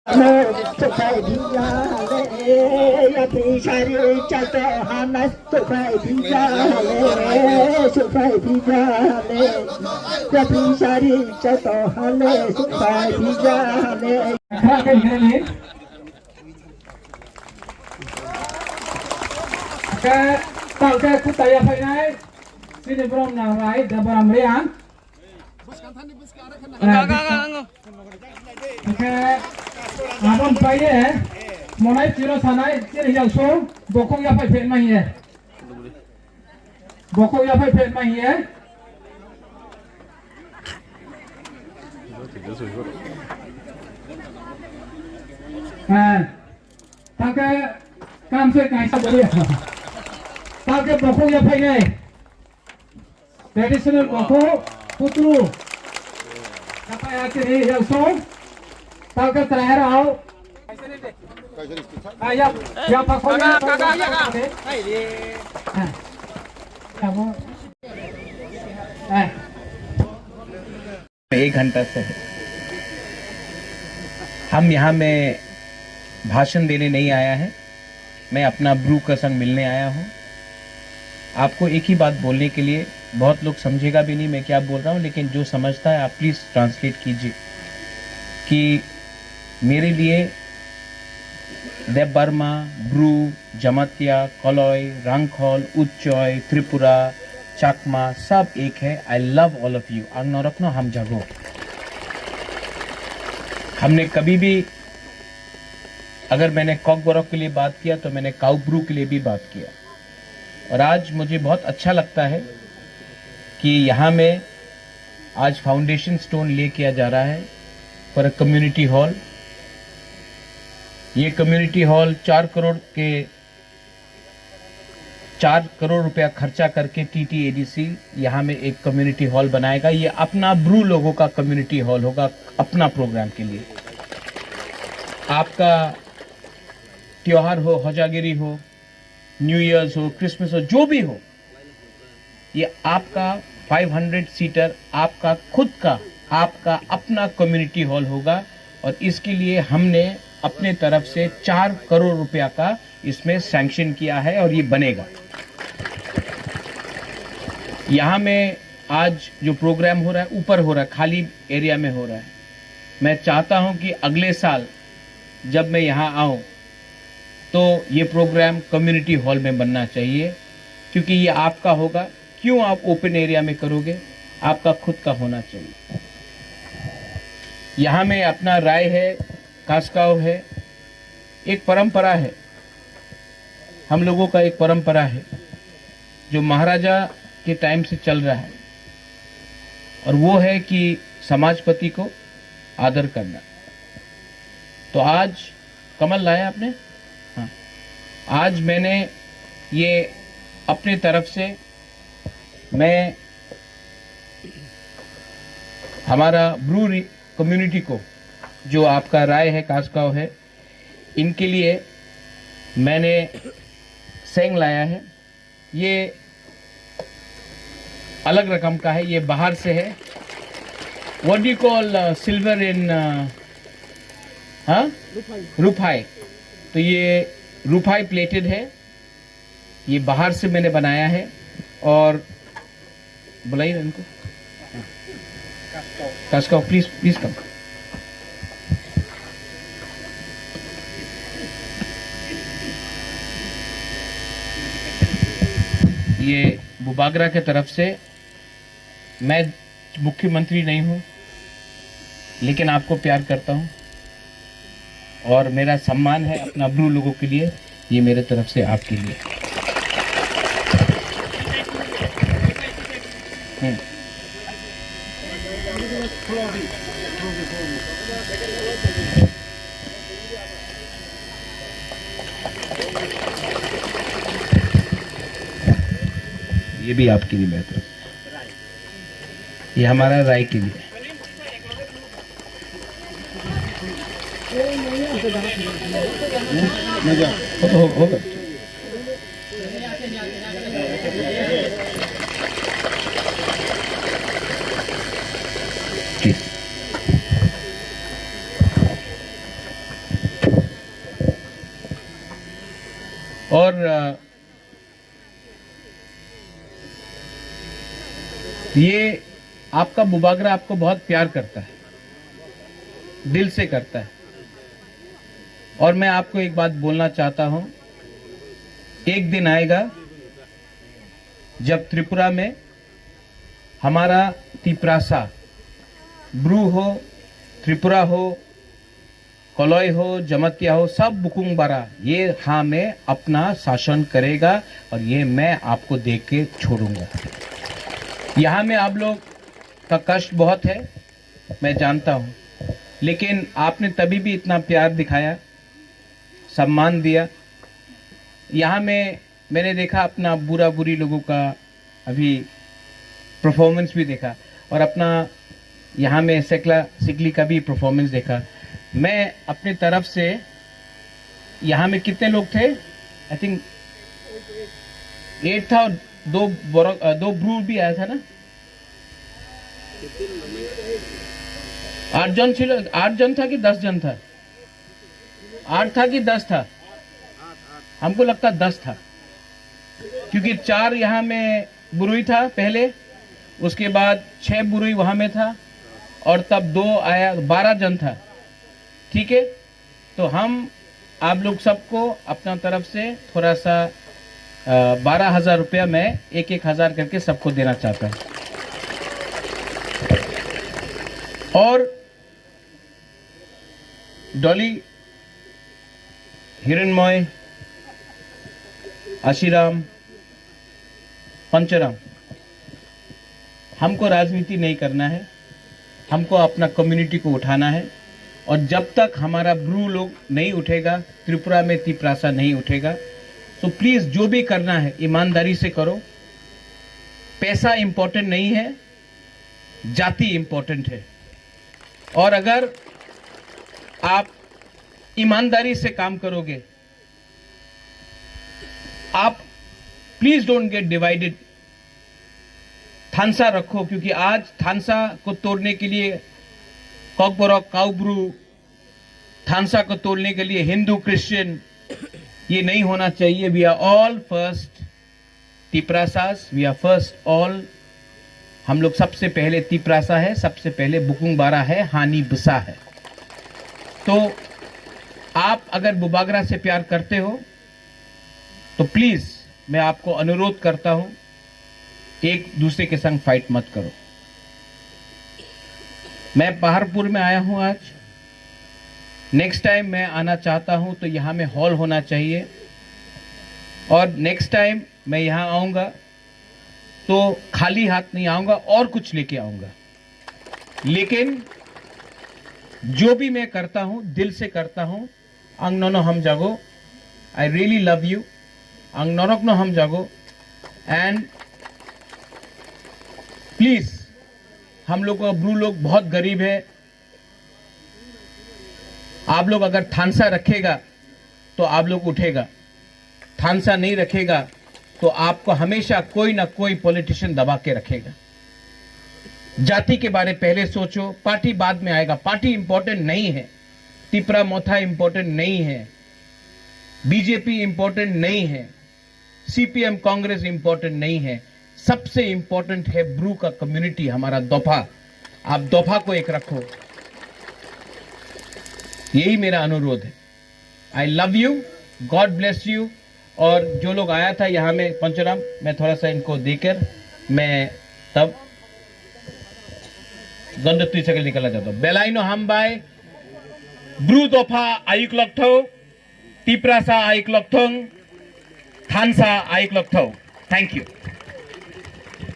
สุขดียาเลยพี่ชายจะต่อหาไหนสุขดียาเลยสุขดียาเลยพี่ชายจะต่อหาเลยสุขดียาเลยข้าเป็นยังไงแกตั้งแกคุตายาไปไหนสิเดบรอมนางไรเดบรอมเรียนแกAbang payah, mulai kira sana, kira yang so, bokong ya pay pay mahiya, bokong ya pay pay mahiya. ताकि काम से कैसा बोलिए, ताकि बखों या पay नहीं, traditional बखों पुत्रु, apa yang kiri yang so. ताकि तैयार आओ या पकों या एक घंटा से हम यहाँ में भाषण देने नहीं आया है, मैं अपना ब्रू का संग मिलने आया हूँ। आपको एक ही बात बोलने के लिए, बहुत लोग समझेगा भी नहीं मैं क्या बोल रहा हूँ, लेकिन जो समझता है आप प्लीज ट्रांसलेट कीजिए कि मेरे लिए देव बर्मा, ब्रू, जमातिया, कलॉय, रंगखोल, उच्चॉय, त्रिपुरा, चकमा सब एक है। I love all of you. आंग न रखना हम जगो। हमने कभी भी, अगर मैंने कॉक बोरक के लिए बात किया तो मैंने काउ ब्रू के लिए भी बात किया। और आज मुझे बहुत अच्छा लगता है कि यहाँ में आज फाउंडेशन स्टोन ले किया जा रहा है फॉर अ कम्युनिटी हॉल। ये कम्युनिटी हॉल 4 करोड़ रुपया खर्चा करके TTADC यहाँ में एक कम्युनिटी हॉल बनाएगा। ये अपना ब्रू लोगों का कम्युनिटी हॉल होगा, अपना प्रोग्राम के लिए। आपका त्योहार हो, हजागिरी हो, न्यू ईयर्स हो, क्रिसमस हो, जो भी हो, ये आपका 500 सीटर आपका खुद का, आपका अपना कम्युनिटी हॉल होगा। और इसके लिए हमने अपने तरफ से 4 करोड़ रुपया का इसमें सैंक्शन किया है और ये बनेगा। यहाँ में आज जो प्रोग्राम हो रहा है ऊपर हो रहा है, खाली एरिया में हो रहा है। मैं चाहता हूँ कि अगले साल जब मैं यहाँ आऊँ तो ये प्रोग्राम कम्युनिटी हॉल में बनना चाहिए, क्योंकि ये आपका होगा। क्यों आप ओपन एरिया में करोगे? आपका खुद का होना चाहिए। यहाँ में अपना राय है, कास्काव है, एक परंपरा है, हम लोगों का एक परंपरा है जो महाराजा के टाइम से चल रहा है, और वो है कि समाजपति को आदर करना। तो आज कमल लाया आपने, हाँ, आज मैंने ये अपने तरफ से, मैं हमारा ब्रू कम्युनिटी को, जो आपका राय है, कास्काव है, इनके लिए मैंने सेंग लाया है। ये अलग रकम का है, ये बाहर से है। What do you call silver in रुपाई। तो ये रुपाई प्लेटेड है, ये बाहर से मैंने बनाया है। और बुलाइए इनको, कास्काव प्लीज प्लीज कम। ये बुबागरा के तरफ से, मैं मुख्यमंत्री नहीं हूं लेकिन आपको प्यार करता हूं और मेरा सम्मान है अपना ब्रू लोगों के लिए। ये मेरे तरफ से आपके लिए। ये भी आपके लिए बेहतर, ये हमारा राय के लिए। होगा और ये आपका बुबागरा आपको बहुत प्यार करता है, दिल से करता है। और मैं आपको एक बात बोलना चाहता हूं, एक दिन आएगा जब त्रिपुरा में हमारा तिप्रासा, ब्रू हो, त्रिपुरा हो, कलॉय हो, जमतिया हो, सब बुकुंग बारा ये हाँ में अपना शासन करेगा और ये मैं आपको देख के छोड़ूंगा। यहाँ में आप लोग का कष्ट बहुत है, मैं जानता हूँ, लेकिन आपने तभी भी इतना प्यार दिखाया, सम्मान दिया। यहाँ में मैंने देखा अपना बुरा बुरी लोगों का अभी परफॉर्मेंस भी देखा और अपना यहाँ में सिकली का भी परफॉर्मेंस देखा। मैं अपनी तरफ से यहाँ में कितने लोग थे, आई थिंक 8 था और दो ब्रू भी आया था ना, 8 जन था कि 10 जन था, 8 था कि 10 था, हमको लगता 10 था, क्योंकि 4 यहाँ में बुरुई था पहले, उसके बाद 6 बुरुई वहां में था और तब 2 आया, 12 जन था। ठीक है, तो हम आप लोग सबको अपना तरफ से थोड़ा सा 12,000 रुपया मैं 1,000 करके सबको देना चाहता हूं। और डॉली, हिरणमय, आशीराम, पंचराम, हमको राजनीति नहीं करना है, हमको अपना कम्युनिटी को उठाना है। और जब तक हमारा ब्रू लोग नहीं उठेगा, त्रिपुरा में तिप्रासा नहीं उठेगा, तो प्लीज जो भी करना है ईमानदारी से करो। पैसा इंपॉर्टेंट नहीं है, जाति इंपॉर्टेंट है। और अगर आप ईमानदारी से काम करोगे, आप प्लीज डोंट गेट डिवाइडेड। थानसा रखो, क्योंकि आज थानसा को तोड़ने के लिए कॉकबोरॉक, काउब्रू, थानसा को तोड़ने के लिए हिंदू क्रिश्चियन, ये नहीं होना चाहिए। We are all first Tiprasas, we are first all. हम लोग सबसे पहले तिप्रासा है, सबसे पहले बुकुंग बारा है, हानि बुसा है। तो आप अगर बुबागरा से प्यार करते हो तो प्लीज मैं आपको अनुरोध करता हूं, एक दूसरे के संग फाइट मत करो। मैं पहाड़पुर में आया हूं आज, नेक्स्ट टाइम मैं आना चाहता हूं तो यहां में हॉल होना चाहिए। और नेक्स्ट टाइम मैं यहां आऊंगा तो खाली हाथ नहीं आऊंगा, और कुछ लेके आऊंगा। लेकिन जो भी मैं करता हूं दिल से करता हूं। अंग नोनो हम जागो, आई रियली लव यू। अंग नोनक नो हम जागो। एंड प्लीज, हम लोग का ब्रू लोग बहुत गरीब है। आप लोग अगर थानसा रखेगा तो आप लोग उठेगा, थानसा नहीं रखेगा तो आपको हमेशा कोई ना कोई पॉलिटिशियन दबा के रखेगा। जाति के बारे पहले सोचो, पार्टी बाद में आएगा। पार्टी इंपॉर्टेंट नहीं है, तिप्रा मोथा इंपॉर्टेंट नहीं है, बीजेपी इंपॉर्टेंट नहीं है, सीपीएम कांग्रेस इंपॉर्टेंट नहीं है। सबसे इंपॉर्टेंट है ब्रू का कम्युनिटी, हमारा दोफा। आप दोफा को एक रखो, यही मेरा अनुरोध है। I love you, God bless you. और जो लोग आया था यहाँ में पंचराम, मैं थोड़ा सा इनको देकर मैं तब गंधत्री से निकलना चाहता हूं। बेलाइनो हम बाय ब्रू दोफा आयुक लक्थो, तिप्रासा आयुक लक्थोंग, थानसा आयुक लक्थो। Thank you.